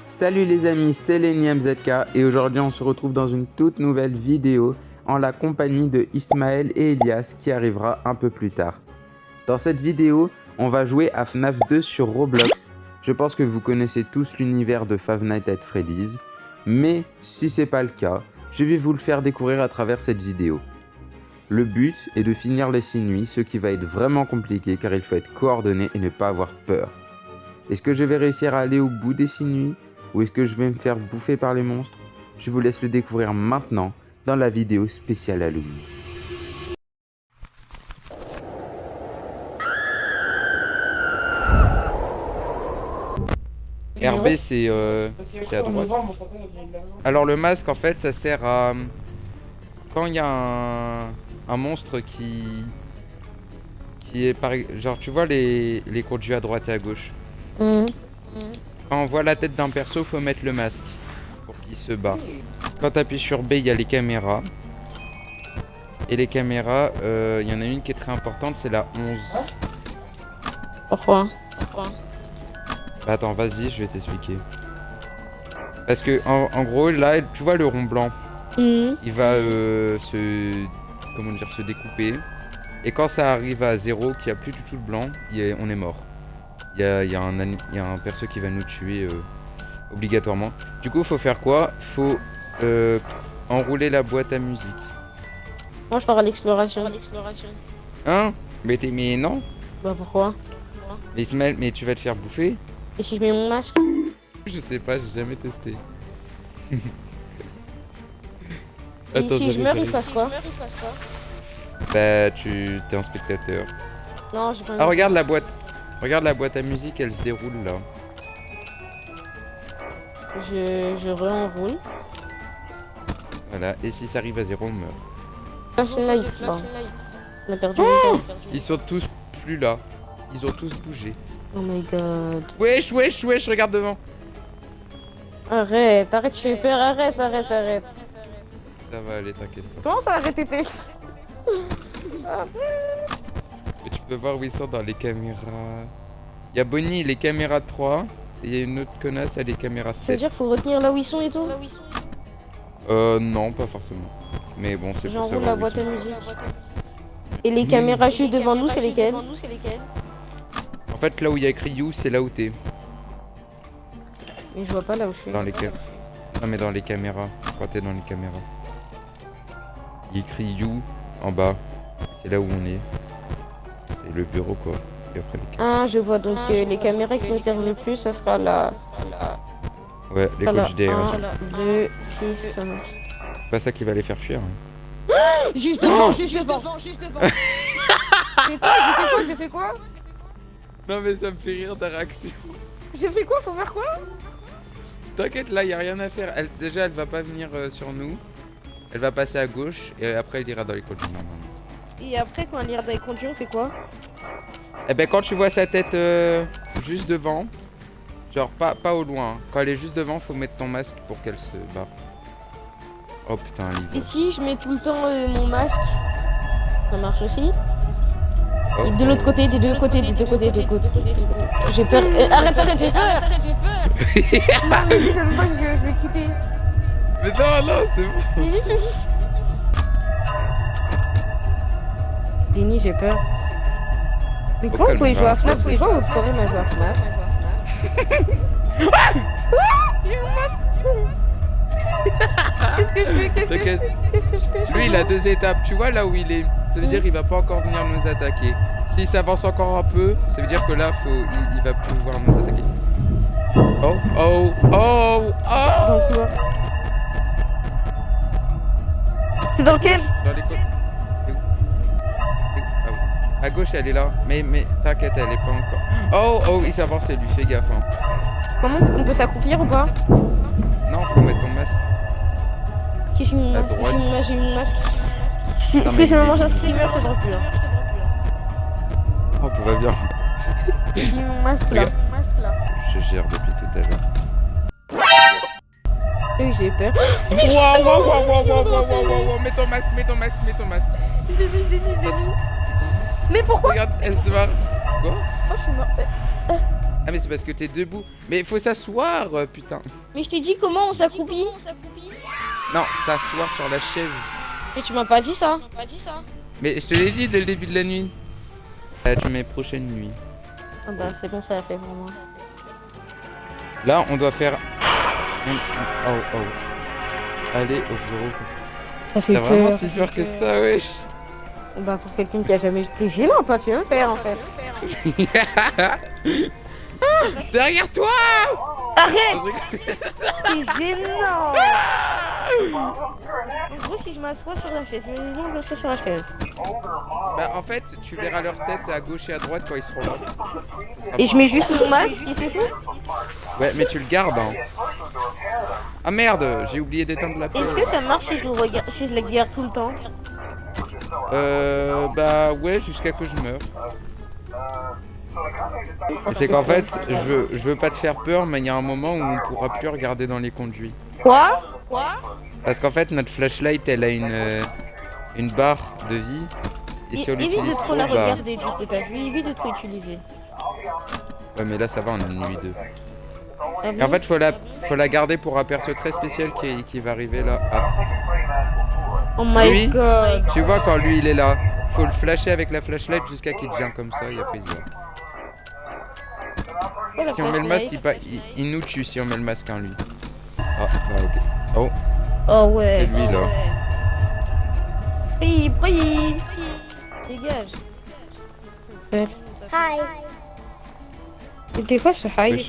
Salut les amis, c'est l'énième ZK et aujourd'hui on se retrouve dans une toute nouvelle vidéo en la compagnie de Ismaël et Elias qui arrivera un peu plus tard. Dans cette vidéo, on va jouer à FNAF 2 sur Roblox. Je pense que vous connaissez tous l'univers de Five Nights at Freddy's, mais si c'est pas le cas, je vais vous le faire découvrir à travers cette vidéo. Le but est de finir les 6 nuits, ce qui va être vraiment compliqué car il faut être coordonné et ne pas avoir peur. Est-ce que je vais réussir à aller au bout des 6 nuits ou est-ce que je vais me faire bouffer par les monstres? Je vous laisse le découvrir maintenant dans la vidéo spéciale Halloween. RB c'est à droite. Alors le masque en fait ça sert à quand il y a un monstre qui est par genre tu vois les conduits à droite et à gauche. Quand on voit la tête d'un perso faut mettre le masque pour qu'il se barre. Quand tu appuies sur B il y a les caméras. Et les caméras, il y en a une qui est très importante, c'est la 11. Pourquoi? Bah, attends, vas-y, je vais t'expliquer. Parce que en gros, là, tu vois le rond blanc, il va se découper. Et quand ça arrive à 0, qu'il n'y a plus du tout de blanc, on est mort. Il y a un perso qui va nous tuer obligatoirement. Du coup, faut faire quoi? Faut enrouler la boîte à musique. Moi je pars à l'exploration. Hein? Mais non. Bah pourquoi? Mais Ismaël, mais tu vas te faire bouffer? Et si je mets mon masque? Je sais pas, j'ai jamais testé. Et si je meurs il se passe quoi? Bah tu t'es un spectateur. Non j'ai pas. Ah regarde la boîte. Regarde la boîte à musique, elle se déroule là. Je re-enroule. Voilà, et si ça arrive à 0, on meurt. Flashlight, bon. On a perdu le temps. Ils sont tous plus là. Ils ont tous bougé. Oh my god. Wesh, regarde devant. Arrête, je fais peur, arrête. Ça va aller, t'inquiète pas. Comment ça arrête tes Mais tu peux voir où ils sont dans les caméras. Il y a Bonnie, les caméras 3. Et il y a une autre connasse, elle les caméras 7. Ça veut dire qu'il faut retenir là où ils sont et tout? Non, pas forcément. Mais bon, c'est pour J'enroule savoir la où boîte ils à sont. musique. Et les caméras juste devant nous, c'est lesquelles? En fait, là où il y a écrit You, c'est là où t'es. Mais je vois pas là où je suis. Dans les caméras. Non, mais dans les caméras. Quand t'es dans les caméras. Il y a écrit You en bas. C'est là où on est. C'est le bureau, quoi. Et après, les Ah, je vois donc les caméras qui nous servent le plus, ça sera là. Ouais, les coachs DR. 1, 2, 6, 5. C'est pas ça qui va les faire fuir. Hein. Juste devant. J'ai fait quoi? Non, mais ça me fait rire ta réaction. J'ai fait quoi? Faut faire quoi? T'inquiète, là, y a rien à faire. Déjà, elle va pas venir sur nous. Elle va passer à gauche et après, elle ira dans les coachs normalement. Et après, quand elle ira dans les conduits, on fait quoi? Eh ben, quand tu vois sa tête juste devant, genre pas au loin, hein. Quand elle est juste devant, faut mettre ton masque pour qu'elle se barre. Oh putain, Et Livre. si je mets tout le temps mon masque, ça marche aussi? Oh, Et de l'autre côté, des deux côtés. J'ai peur. Arrête, j'ai peur. Non, mais dis-le pas, je vais quitter. Mais non, c'est bon. Lenny, j'ai peur. Mais Oh, comment vous pouvez jouer à calme-toi. FNAF? C'est quoi votre problème à jouer à FNAF? J'ai mon masque. Qu'est-ce que je fais? T'inquiète. Qu'est-ce que je fais? Lui, il a 2 étapes. Tu vois là où il est? Ça veut dire qu'il va pas encore venir nous attaquer. S'il s'avance encore un peu, ça veut dire que là, il va pouvoir nous attaquer. Oh. Dans quoi? C'est dans lequel? Dans les côtes. C'est où? Ah oui. À gauche, elle est là. Mais t'inquiète, elle est pas encore. Oh, il s'avance, lui. Fais gaffe. Hein. Comment? On peut s'accroupir ou pas? Non, faut mettre ton masque. Ok, j'ai mis À mon masque. droite. J'ai mis mon masque. Si Non, mais c'est vraiment il- un streamer, je te pense plus. Oh, tout va bien. J'ai mis mon masque là. Regarde. Je gère depuis tout à l'heure. Oui, j'ai peur. Wow. Mets ton masque. Je l'ai mis. Mais pourquoi? Regarde, elle se barre. Quoi? Oh, je suis mort. Ah mais c'est parce que t'es debout. Mais faut s'asseoir, putain. Mais je t'ai dit comment on s'accroupit. Non, s'asseoir sur la chaise. Mais tu m'as pas dit ça. Mais je te l'ai dit dès le début de la nuit. Tu mets prochaine nuit. Ah bah c'est bon, ça l'a fait pour moi. Là, on doit faire... Oh. Allez au bureau. Ça fait T'as vraiment peur. si peur que ça, wesh. Bah pour quelqu'un qui a jamais... T'es gênant, toi, tu veux me faire en fait. Derrière toi. Arrête. T'es gênant. En gros, si je m'assois sur la chaise, je m'assois sur la chaise. Bah en fait, tu verras leur tête à gauche et à droite quand ils seront là. Et je mets juste mon masque et c'est tout. Ouais, mais tu le gardes, hein. Ah merde, j'ai oublié d'éteindre la peur. Est-ce que ça marche si je la garde tout le temps? Bah ouais, jusqu'à que je meure. C'est qu'en fait, je veux pas te faire peur, mais il y a un moment où on pourra plus regarder dans les conduits. Quoi? Parce qu'en fait, notre flashlight, elle a une barre de vie. Et si on Évite de l'utilise trop trop, la bah... regarder du coup, t'as vu? Évite de trop utiliser. Ouais, mais là, ça va, on a une nuit 2. Ah Et en bon? fait, faut la garder pour un perso très spécial qui va arriver là. Ah. Oh my Lui, god. tu vois, quand lui, il est là, faut le flasher avec la flashlight jusqu'à qu'il devient comme ça, et après il se voit. Oh, la Si on met le masque, il nous tue si on met le masque, hein, lui. Ah, bah ok. Oh, Oh ouais. c'est lui, là. Prie. Dégage. Hi. C'était quoi ce hi?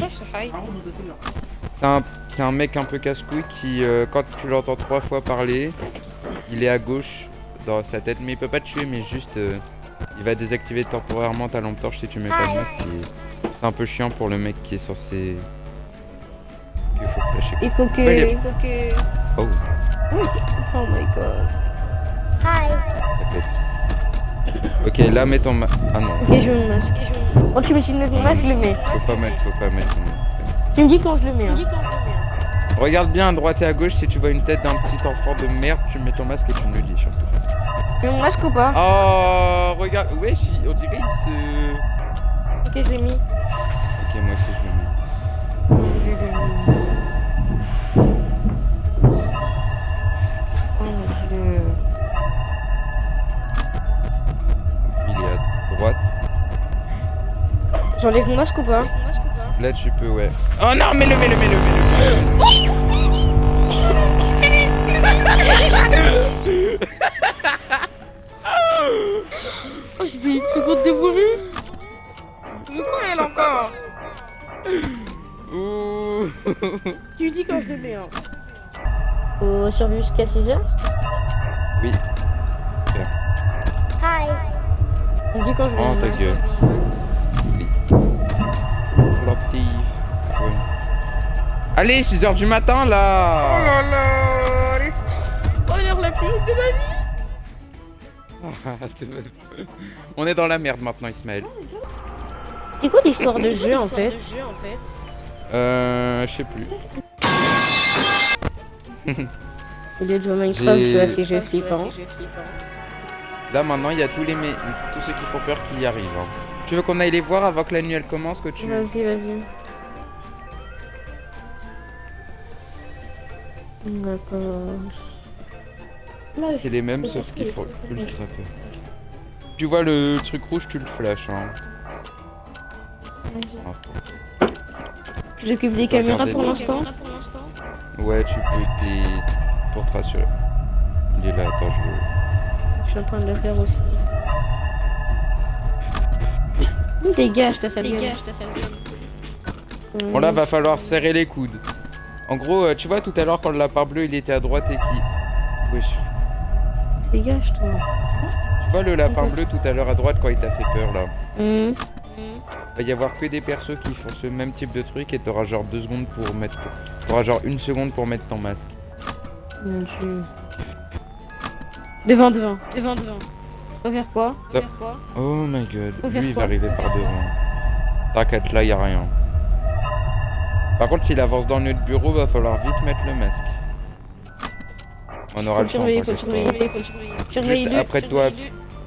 C'est un mec un peu casse-couille qui, quand tu l'entends 3 fois parler, il est à gauche dans sa tête, mais il peut pas te tuer, mais juste il va désactiver temporairement ta lampe torche si tu mets pas le masque. C'est un peu chiant pour le mec qui est censé... qu'il faut flasher. Il faut que... Ouais, Oh, Oh my god. t'inquiète. Ok, là mets ton masque. Ah non, Ok, je mets mon masque. Quand tu mets mon masque, je le mets. faut pas mettre ton masque. Tu me dis quand je le mets. Hein. Regarde bien à droite et à gauche, si tu vois une tête d'un petit enfant de merde, tu mets ton masque et tu me le dis surtout. Tu mets mon masque ou pas? Oh, regarde, ouais, on dirait il se... Ok, je l'ai mis. Ok, moi aussi je le mets. Oh mon dieu. Il est à droite. J'enlève mon masque ou pas? Là tu peux, ouais. Oh non, mets-le. Oh, j'ai fait une seconde de mourir. Mais quoi elle encore? Ouh. Tu me dis quand je le mets. Hein. Faut survivre jusqu'à 6 heures? Oui. Tu me dis quand je mets Oh mon ta masque. gueule. Productif. Ouais. Allez, 6h du matin Oh là. là là. Oh l'heure la plus haute de ma vie. On est dans la merde maintenant, Ismaël. C'est quoi l'histoire de jeu en fait? Je sais plus. Au lieu de jouer à Minecraft, je joue à ces jeux flippants. Là maintenant, il y a tous ceux qui font peur qui y arrivent. Hein. Tu veux qu'on aille les voir avant que la nuit elle commence, que tu... Vas-y. D'accord. C'est les mêmes sauf qu'ils font ultra peur. Tu vois le truc rouge, tu le flashes. Hein. J'occupe des caméras Regardez pour les- l'instant. Ouais, tu peux pour te rassurer. Il est là, attends, Je suis en train de le faire aussi. Dégage ta sale gueule. Bon là, va falloir serrer les coudes. En gros, tu vois tout à l'heure quand le lapin bleu il était à droite et qui... Wesh. Dégage toi. Tu vois le lapin bleu tout à l'heure à droite quand il t'a fait peur là. Hum. Va y avoir que des persos qui font ce même type de truc et t'auras genre 2 secondes pour mettre... T'auras genre 1 seconde pour mettre ton masque. Mon dieu. Devant. Faut faire quoi? Oh my god, Faut faire lui il quoi? va arriver par devant. T'inquiète, là y a rien. Par contre s'il avance dans notre bureau, va falloir vite mettre le masque. On aura Faut le temps. surveiller, t'inquiète pas. Surveille-le. Juste après toi,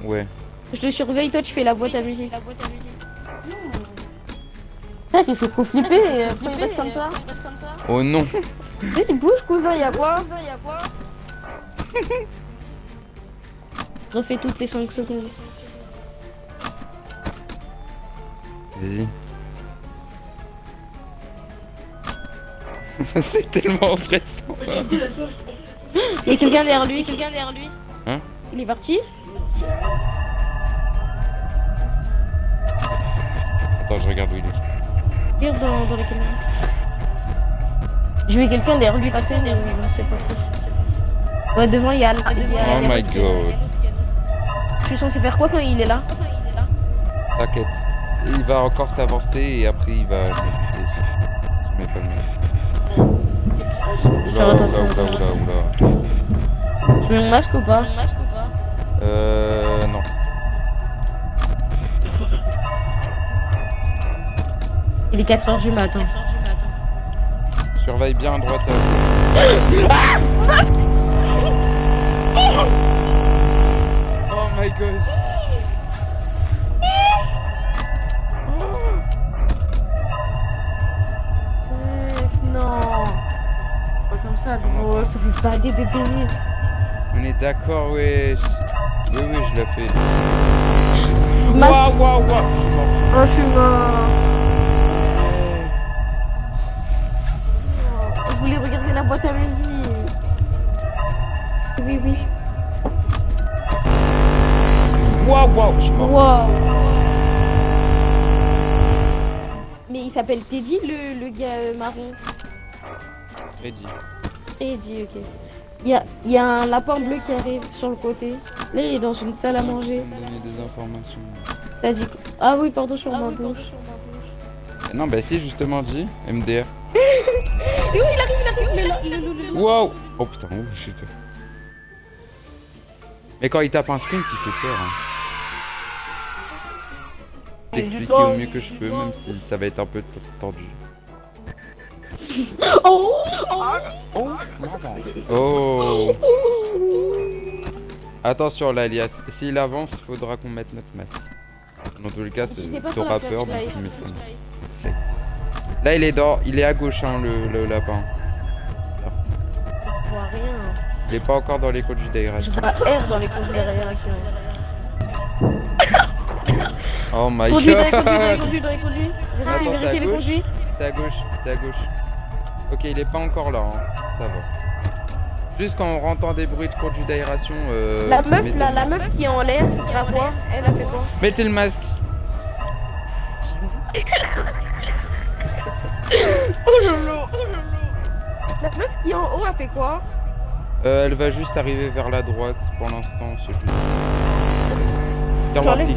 ouais. Je le surveille, toi tu fais la boîte à musique. Ah, tu fais trop flipper et après il reste comme ça. Oh non. Tu bouges, cousin, y'a quoi? Refais toutes les 5 secondes. Vas-y. C'est tellement stressant. Y'a quelqu'un derrière lui, Hein? Il est parti? Attends, je regarde où il est. Tire dans la caméra. Je vais quelqu'un derrière lui, pas mais je sais pas trop. Ouais, devant il y a. Oh my god. Je suis censé faire quoi quand il est là? T'inquiète. Il va encore s'avancer et après il va me buter. Je mets pas le mec. Oula, oula, oula, oula, oula. Je mets mon masque ou pas? Non. Il est 4h du matin. Surveille bien à droite. Oh my god. Non. Pas comme ça, gros. Ça fait pas des bébés. On est d'accord, wesh. Oui, oui, je l'ai fait. Masque. Waouh, waouh, waouh. Oh, je suis mort. Je voulais regarder la boîte à musique. Oui, oui. Waouh, waouh, je suis mort. Wow. Mais il s'appelle Teddy, le gars marron. Freddy. Teddy, ok. Il y a un lapin bleu qui arrive sur le côté. Là, il est dans une salle à manger. Me donner des informations. T'as dit quoi? Ah oui, pardon, sur ma bouche. Non, bah si, justement dit. MDR. Et oui, il arrive, le Wow. Oh putain, oh shit. Mais quand il tape un sprint, il fait peur. Hein. T'expliquer au mieux que je peux, même si ça va être un peu tendu. Oh, Oh. Attention là, Elias. S'il avance, il faudra qu'on mette notre masque. Dans tous les cas, t'auras peur, donc tu mets ton masque. Là, il est à gauche, hein, le lapin. Je vois rien. Il est pas encore dans les codes Je d'aération. vois R dans les conduits de réaction. Oh my Conduis, god. conduis. Attends, c'est à Vérifiez les gauche. conduits. C'est à gauche, c'est à gauche. Ok, il est pas encore là, hein. Ça va. Juste quand on entend des bruits de conduits d'aération. La meuf qui est en l'air, c'est à quoi? Elle a fait quoi? Mettez le masque. Oh lolo. La meuf qui est en haut, a fait quoi? Elle va juste arriver vers la droite pour l'instant, c'est juste. Garde actif.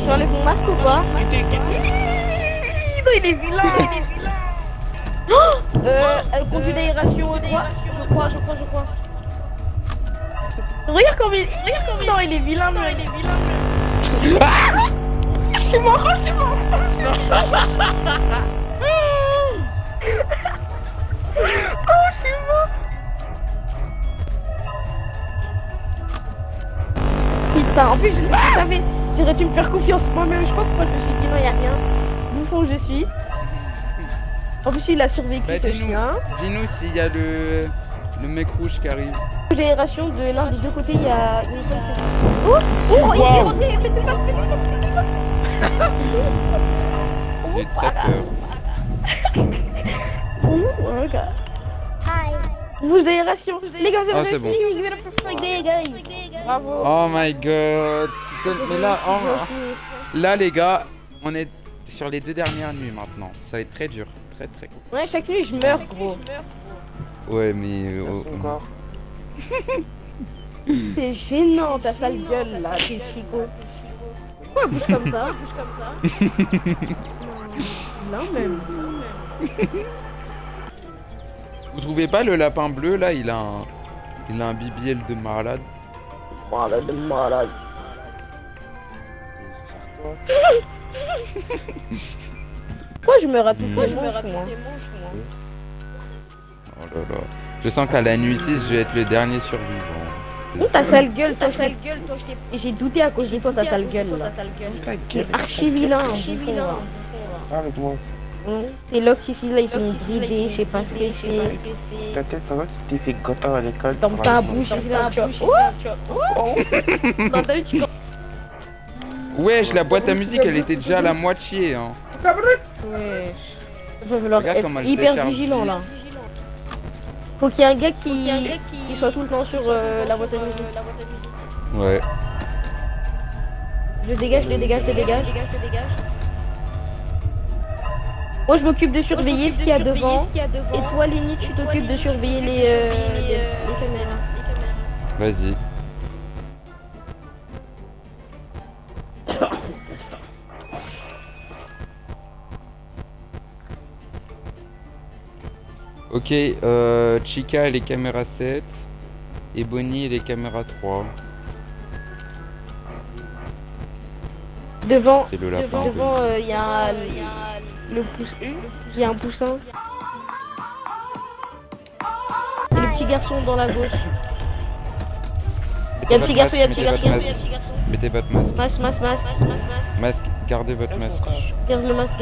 J'enlève mon masque ou pas? Il est vilain. Conduit d'aération, je crois. Regarde comme il... Non, il est vilain, Je suis mort. Putain, en plus, je savais. J'aurais dû me faire confiance moi-même. Je sais pas pourquoi je me suis dit non, y'a rien. Bouffon, je suis. En plus, il a survécu, Bah, ce chien. dis-nous s'il y a le mec rouge qui arrive. Génération de l'un des deux côtés, il y a une seule séquence. Oh, il est Wow. rentré, faites ça. J'ai très peur. Oh, regarde. Bouche d'aération. Les gars, vous Ah, avez c'est bon. Bravo. Oh my god. Mais là, là les gars, on est sur les 2 dernières nuits maintenant. Ça va être très dur. Très très. Ouais, chaque nuit, je meurs, gros. Ouais, mais. C'est gênant, ta sale gueule, là, t'es chico. Pourquoi elle bouge comme ça? Non, même. Vous trouvez pas le lapin bleu là, il a un BBL de malade. Malade. Pourquoi je meurs à tout fois? Oh là là. Je sens qu'à la nuit 6, je vais être le dernier survivant. Oh, ta sale gueule, toi, j'ai douté à cause de toi, ta sale gueule, là. Archi vilain, Arrête-moi. Et Locke ici, là, ils sont bridés, je sais pas ce que c'est. Ta tête, ça va, tu t'es fait gâteau à l'école. Dans ta bouche, là, tu vois. Oh. Dans ta bouche, tu vois. Wesh, la boîte à musique, elle était déjà à la moitié. Hein. Ouais. Il va falloir Regarde comment être elle hyper s'écharpe vigilant, vite. là. Faut qu'il y ait un gars qui soit tout le temps sur la boîte à musique. Ouais. Je le dégage. Moi, je m'occupe de surveiller ce qu'il y a devant. Et toi, Lenny, tu t'occupes de surveiller les caméras. Vas-y. Ok, Chica elle est caméra 7 et Bonnie elle est caméra 3. Devant, C'est le lapin. il y a le poussin. Il y a un poussin. Et le petit garçon dans la gauche. Il y a un petit garçon, Mettez votre masque. Masque. Masque, gardez votre masque. Garde le masque.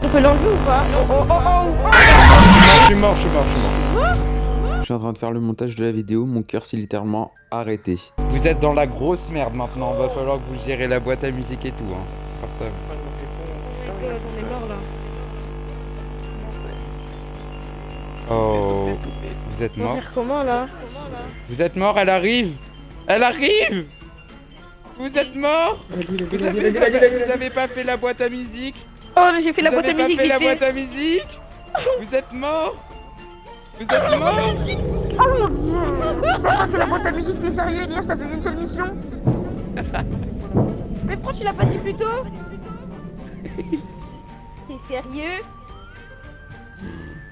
On peut l'enlever ou pas? Non, je suis mort. Je suis en train de faire le montage de la vidéo, mon cœur s'est littéralement arrêté. Vous êtes dans la grosse merde maintenant, va falloir que vous gérez la boîte à musique et tout. Hein. Faire ça. On est mort là. Oh, vous êtes On va mort? faire comment là? Vous êtes mort, elle arrive! Vous êtes mort? Vous avez pas fait la boîte à musique? Oh, j'ai fait la Vous boîte à avez pas musique. fait la boîte à musique? Vous êtes mort? Vous êtes mort? Oh mon dieu! T'as pas fait la boîte à musique, t'es sérieux, Elias? T'as fait une seule mission? Mais pourquoi tu l'as pas dit plus tôt? T'es sérieux?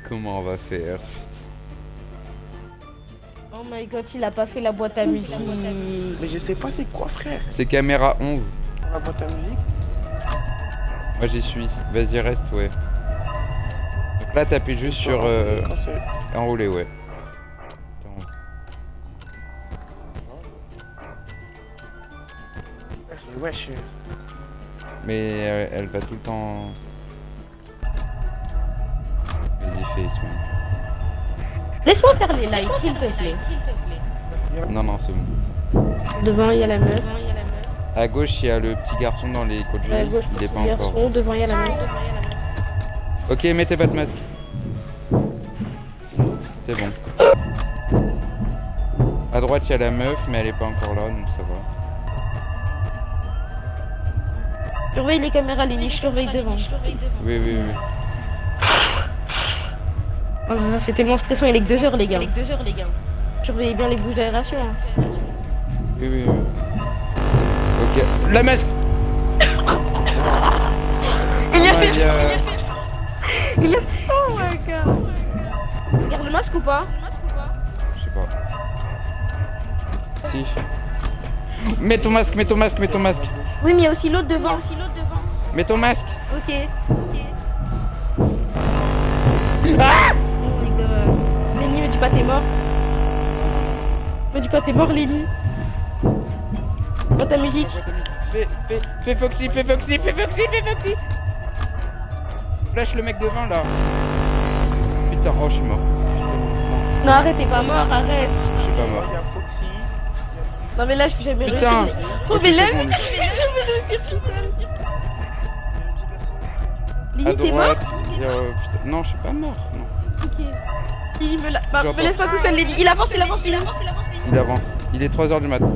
Comment on va faire? Oh my god, il a pas fait la boîte à musique. Mais je sais pas c'est quoi, frère. C'est caméra 11. La boîte à musique. Moi j'y suis. Vas-y, reste, ouais. Donc là, t'appuies juste sur enrouler, ouais. Attends. Wesh. Mais elle va tout le temps. Vas-y, fais soin. Laisse-moi faire les lights, s'il te plaît. Non, c'est bon. Devant, il y a la meuf. À gauche, il y a le petit garçon dans les côtes À jaunes. gauche, Il est pas petit encore. garçon. Devant, il y a la meuf. Ok, mettez votre masque. C'est bon. À droite, il y a la meuf, mais elle est pas encore là, donc ça va. Surveille les caméras, Lily, je surveille devant. Oui. Oh là là, c'est tellement stressant, il est que 2 heures, les gars. Surveillez bien les bouches d'aération. Hein. Oui. Ok. La masque. Il a Oh fait. my God. Il a fait. Oh my god. Garde le masque ou pas? Je sais pas. Si. Mets ton masque. Oui, mais il y a aussi l'autre devant. Mets ton masque. Ok. Ah! Oh my god. Lenny, me dis pas t'es mort. Me dis pas t'es mort, Lenny. Oh, ta musique. Fais Foxy. Flash le mec devant là. Putain, oh, je suis mort. Non, arrête, t'es pas mort, arrête. Je suis pas mort. Il y a Foxy. Non, mais là, je vais jamais Putain. réussir. Oh, mais là, secondes. Lenny, t'es mort? Putain. Non, je suis pas mort. Non. Ok. Il me, bah, J'entends. me laisse pas tout seul, Lenny. Il avance. Il avance. Il est 3h du matin.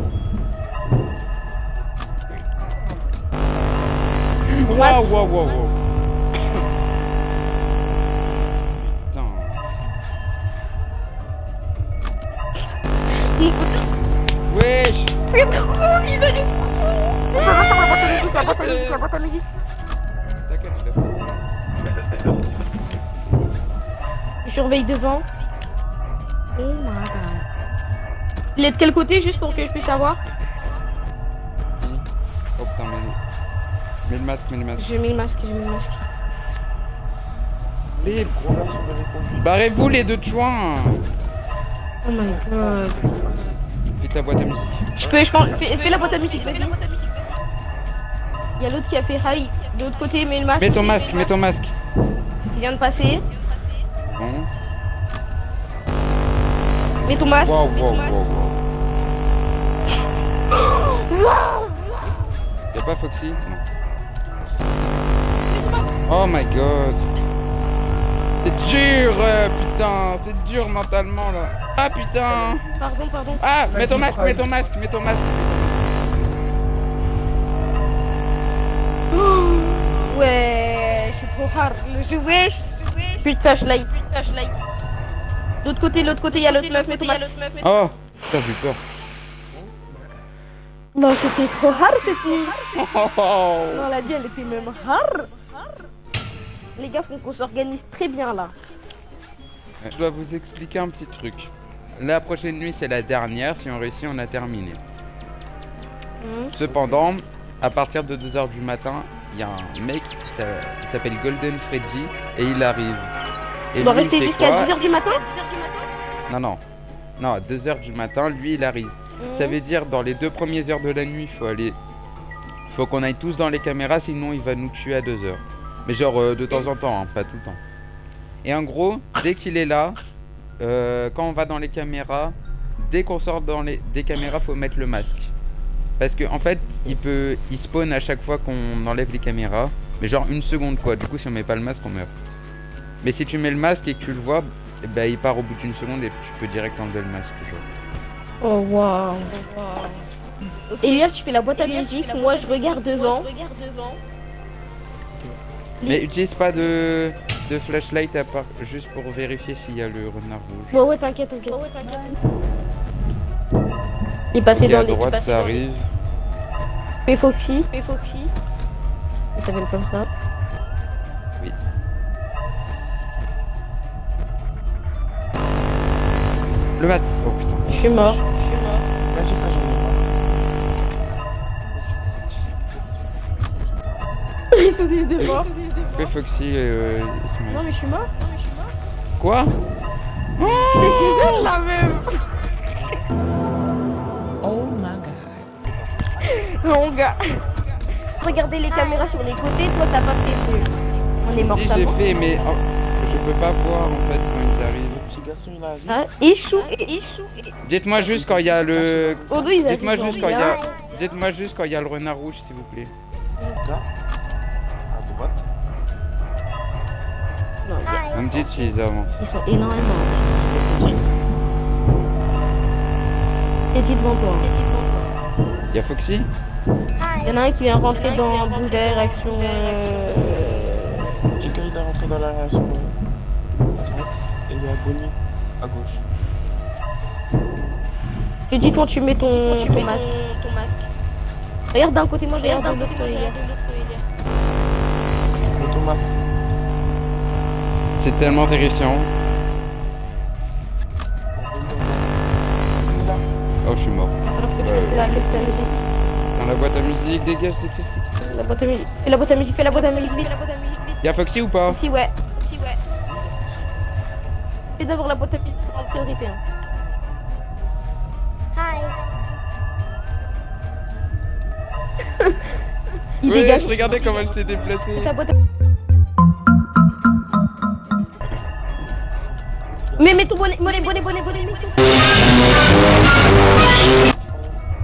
Wow. Putain. Wesh. C'est trop, il arrive trop. La boîte à musique. T'inquiète, je l'ai. Je surveille devant. Oh my god. Il est de quel côté, juste pour que je puisse savoir? Oh putain, mets le masque. J'ai mis le masque. Les gros gars sont répondu. Barrez-vous les deux de juin. Oh my god. Faites la boîte à musique. Je pense, fais la boîte à musique, vas-y. Il y a l'autre qui a fait hi. De l'autre côté, mets le masque. Mets ton masque, mets ton masque. Il vient de passer. Bon. Mets ton masque. Wow, mets wow, ton masque. wow. Y'a pas Foxy? Non. Oh my god. C'est dur, putain. C'est dur mentalement là. Ah putain. Pardon. Ah, mets ton masque, mets ton masque, mets ton masque. Ouais, c'est trop hard. Le jeu, wesh. Plus de flashlight. De l'autre côté, il y a l'autre meuf. Mets ton masque. Oh, putain, j'ai eu peur. Non, c'était trop hard cette nuit. Oh. Non, la vie, elle était même hard. Les gars, faut qu'on s'organise très bien là. Je dois vous expliquer un petit truc. La prochaine nuit, c'est la dernière. Si on réussit, on a terminé. Cependant, à partir de 2h du matin, il y a un mec qui s'appelle Golden Freddy et il arrive. Et On doit lui, il rester fait jusqu'à quoi? 10h du matin. Non, à 2h du matin, lui, il arrive. Ça veut dire, dans les 2 premières heures de la nuit, faut qu'on aille tous dans les caméras, sinon il va nous tuer à 2h. Mais genre, de temps en temps, hein, pas tout le temps. Et en gros, dès qu'il est là, quand on va dans les caméras, dès qu'on sort des caméras, faut mettre le masque. Parce que en fait, il spawn à chaque fois qu'on enlève les caméras. Mais genre 1 seconde quoi, du coup si on met pas le masque, on meurt. Mais si tu mets le masque et que tu le vois, eh ben, il part au bout d'1 seconde et tu peux direct enlever le masque. Genre. Oh waouh. Et là, tu fais la boîte à musique, moi je regarde devant. Mais utilise pas de flashlight à part juste pour vérifier s'il y a le renard rouge. Bon ouais, t'inquiète. Il est passé Et dans à les... droite ça arrive. Fais Foxy. Ça s'appelle comme ça. Oui. Le mat. Oh putain. Je suis mort. Vas-y, frère, j'en ai Ils sont des morts. Fais Foxy et Ismaël. Non mais je suis mort. Quoi? C'est la même. Oh my god. Mon gars. Regardez les caméras sur les côtés, toi t'as pas fait feu. On est mort Si ça. j'ai fait mais je peux pas voir en fait quand ils arrivent. Le petit garçon, il a agi. Hein, échoue. Dites-moi juste quand il y a le. Odo, ils Dites-moi avaient juste quand il y a. Dites-moi juste quand il y a le renard rouge s'il vous plaît. Là, à droite. Non, Vous me dites s'ils avancent. ils sont énormément. Et dis devant toi. Il y a Foxy? Il y en a un qui vient rentrer dans bouge d'air, action. Quelqu'un, il est rentré dans la réaction à droite. Et il y a Bonnie à gauche. Je dis quand tu mets ton masque. Regarde d'un côté, moi je regarde de l'autre. Mets ton masque. C'est tellement terrifiant. Oh je suis mort. Alors que tu fais la musique. Dans la boîte à musique, dégage. La boîte à musique. Fais la boîte à musique vite. Il y a Foxy ou pas? Si ouais. Fais d'abord la boîte à musique en priorité. Hein. Il Oui, dégage. je regardais comment elle s'est déplacée. Fais ta boîte à... Mais mets ton bonnet. Mets tout.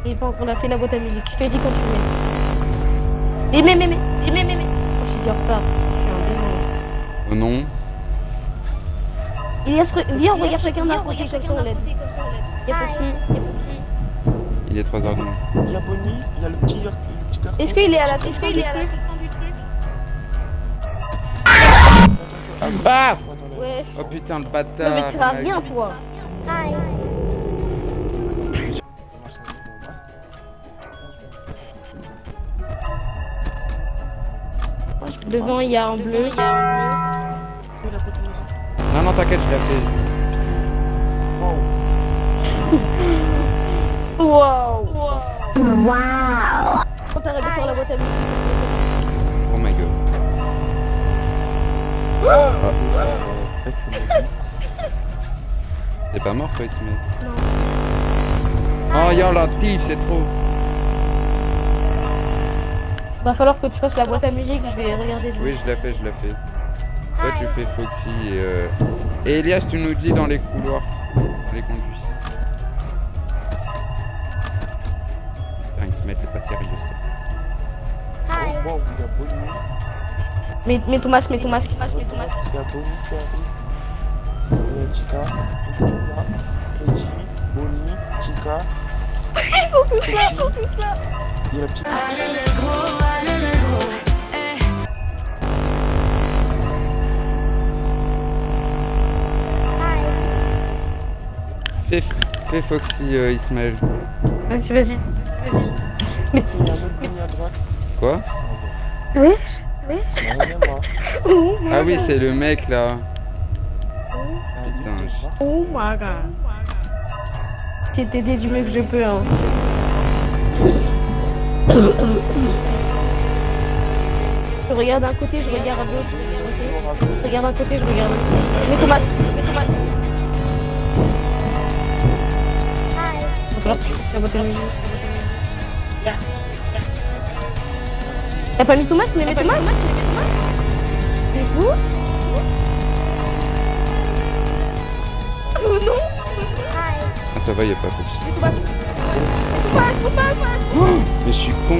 Il est pas encore là, fais la boîte à musique. Je te dis quand tu mets. Mais. Oh, je suis déjà en retard. Je suis un démon. Oh non. Viens, on regarde chacun d'un côté comme ça on l'aide. Il y a Foxy. Il est 3h du matin. Il y a Bonnie, il y a le petit garçon. Est-ce qu'il est à la section du truc? Ah! Ouais. Oh putain le Non bâtard. mais tu vas rien toi. Devant il y a un bleu. Non t'inquiète, je l'ai fait. Wow. On t'arrête de faire la boîte à musique. Oh my god. T'es pas mort toi Ismaël? Non. Oh y'a la tif, c'est trop. Va falloir que tu fasses la boîte à musique, je vais regarder. Oui, je la fais. Toi, tu fais Foxy et Elias, tu nous dis dans les couloirs. Les conduits. Putain, ils se mettent, c'est pas sérieux ça. Oh, wow, il y a Bonnie. Mets ton masque, mets ton masque. Il y a Bonnie qui arrive. Il y a Chica. Là. Petit, Bonnie, Chica. Ils sont tous là, ils sont tous là. Il y a la petite. Fais Foxy, Ismaël. Vas-y. Il y a un autre Bonnie à droite. Quoi? Oui. Rien, Ah oui, c'est le mec là. Putain, Oh my god. J'ai t'aider du mieux que je peux, hein. Je regarde d'un côté, je regarde à l'autre. Je regarde d'un côté, je regarde d'un côté. Mets ton masque. Voilà, la boîte à musique. T'as pas mis ton masque, mais mets ton masque. C'est vous? Oh non. Ah, ça va, y a pas Foxy. Mets ton masque. Mais je suis con.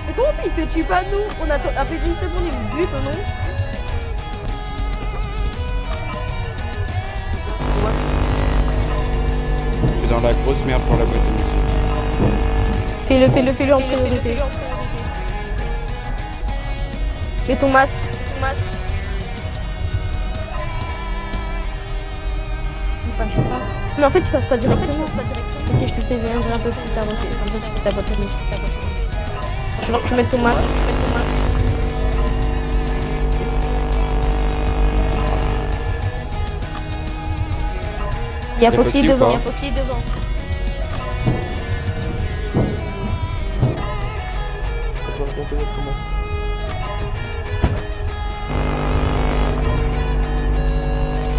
Mais comment il te tue pas nous? On attend après une seconde, il me bute, non? Je suis dans la grosse merde pour la boîte de musique. Fais-le en priorité. Mets ton masque. Il passe pas. Mais en fait, tu passes pas directement. Ok, je te fais viendrai un peu plus tard aussi. Comme ça, tu fais ta boîte à musique. Je vais que tu mettes ton masque. Il y a Foxy devant.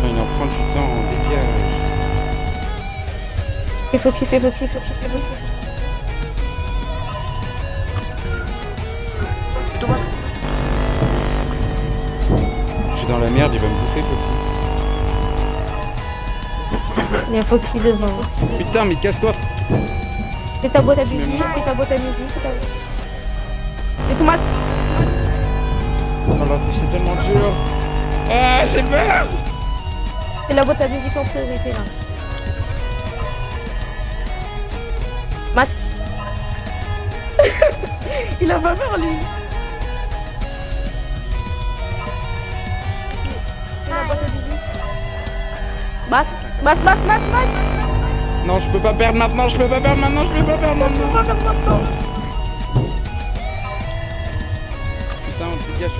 Il en prend du temps, dégage. Fais Foxy. Je suis dans la merde, il va me bouffer Foxy. Il y a Foxy devant. Putain, mais casse-toi. Fais ta boîte à musique. Mets ton masque. Oh là, c'est tellement dur. Ah, j'ai peur. Fais la boîte à musique en priorité là. Masque. Il a pas peur lui. Fais la boîte à musique. Masque. Non, je peux pas perdre maintenant. Putain, dégage.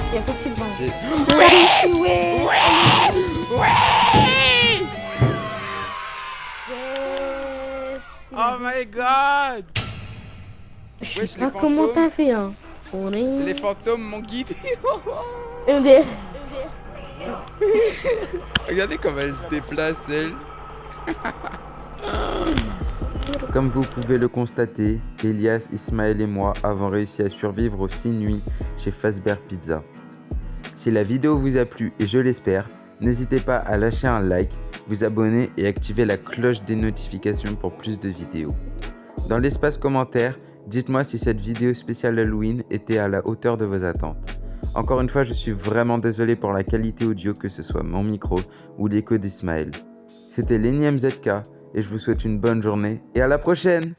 Il y a Foxy devant. Ouais. Yes. Oh my god. Je sais Wesh, pas les comment fantômes. t'as fait hein. Les fantômes m'ont guidé. MDR. Regardez comme elle se déplace, elle. Comme vous pouvez le constater, Elias, Ismaël et moi avons réussi à survivre aux 6 nuits chez Fazbear Pizza. Si la vidéo vous a plu, et je l'espère, n'hésitez pas à lâcher un like, vous abonner et activer la cloche des notifications pour plus de vidéos. Dans l'espace commentaire, dites-moi si cette vidéo spéciale Halloween était à la hauteur de vos attentes. Encore une fois, je suis vraiment désolé pour la qualité audio, que ce soit mon micro ou l'écho d'Ismaël. C'était l'énième ZK et je vous souhaite une bonne journée et à la prochaine!